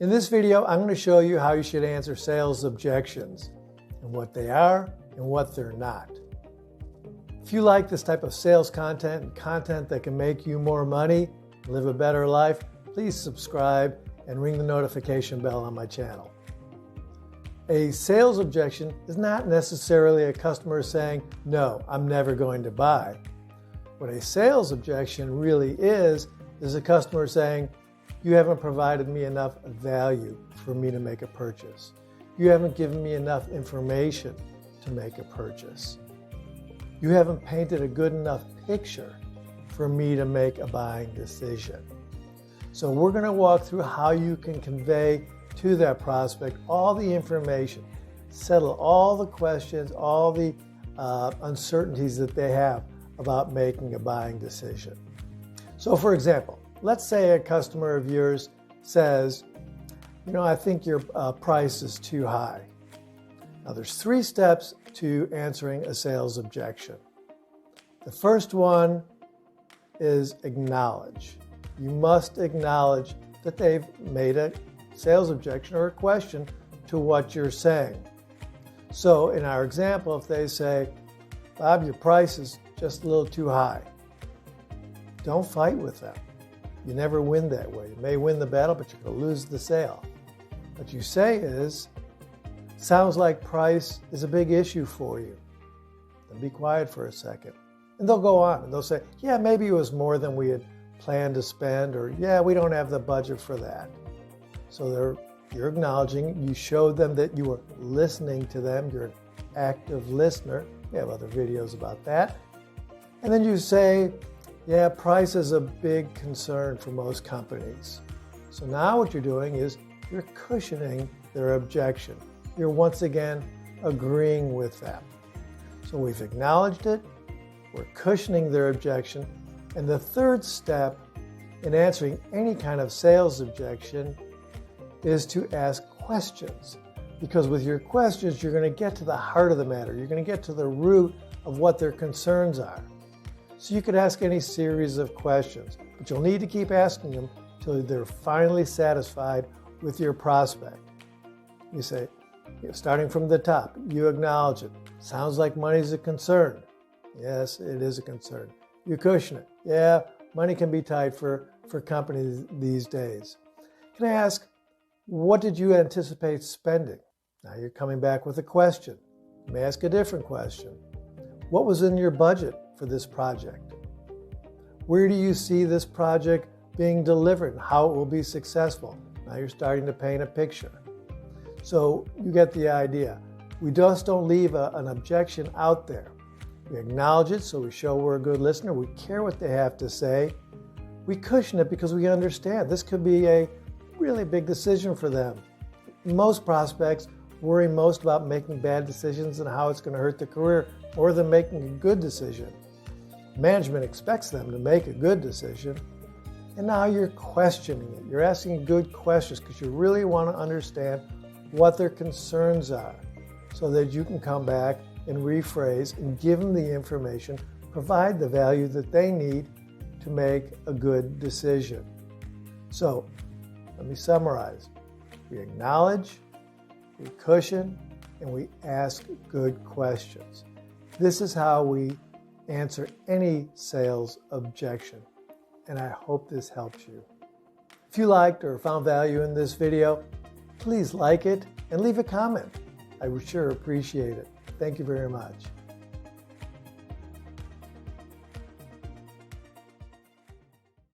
In this video, I'm going to show you how you should answer sales objections and what they are and what they're not. If you like this type of sales content and content that can make you more money and live a better life, please subscribe and ring the notification bell on my channel. A sales objection is not necessarily a customer saying, "No, I'm never going to buy." What a sales objection really is a customer saying, "You haven't provided me enough value for me to make a purchase. You haven't given me enough information to make a purchase. You haven't painted a good enough picture for me to make a buying decision." So we're going to walk through how you can convey to that prospect all the information, settle all the questions, all the uncertainties that they have about making a buying decision. So for example, let's say a customer of yours says, "I think your price is too high." Now there's 3 steps to answering a sales objection. The first one is acknowledge. You must acknowledge that they've made a sales objection or a question to what you're saying. So in our example, if they say, "Bob, your price is just a little too high," don't fight with them. You never win that way. You may win the battle, but you're going to lose the sale. What you say is, "Sounds like price is a big issue for you." Then be quiet for a second. And they'll go on and they'll say, "Yeah, maybe it was more than we had planned to spend," or "Yeah, we don't have the budget for that." So you're acknowledging, you showed them that you were listening to them. You're an active listener. We have other videos about that. And then you say, "Yeah, price is a big concern for most companies." So now what you're doing is you're cushioning their objection. You're once again agreeing with them. So we've acknowledged it, we're cushioning their objection, and the third step in answering any kind of sales objection is to ask questions. Because with your questions, you're going to get to the heart of the matter. You're going to get to the root of what their concerns are. So you could ask any series of questions, but you'll need to keep asking them until they're finally satisfied with your prospect. You say, starting from the top, you acknowledge it. "Sounds like money's a concern." Yes, it is a concern. You cushion it. "Yeah, money can be tight for companies these days." Can I ask, what did you anticipate spending? Now you're coming back with a question. You may ask a different question. What was in your budget for this project? Where do you see this project being delivered and how it will be successful? Now you're starting to paint a picture. So you get the idea. We just don't leave an objection out there. We acknowledge it so we show we're a good listener. We care what they have to say. We cushion it because we understand this could be a really big decision for them. Most prospects worry most about making bad decisions and how it's going to hurt their career more than making a good decision. Management expects them to make a good decision. And now you're questioning it. You're asking good questions because you really want to understand what their concerns are so that you can come back and rephrase and give them the information, provide the value that they need to make a good decision. So let me summarize. We acknowledge, we cushion, and we ask good questions. This is how we answer any sales objection, and I hope this helps you. If you liked or found value in this video, please like it and leave a comment. I would sure appreciate it. Thank you very much.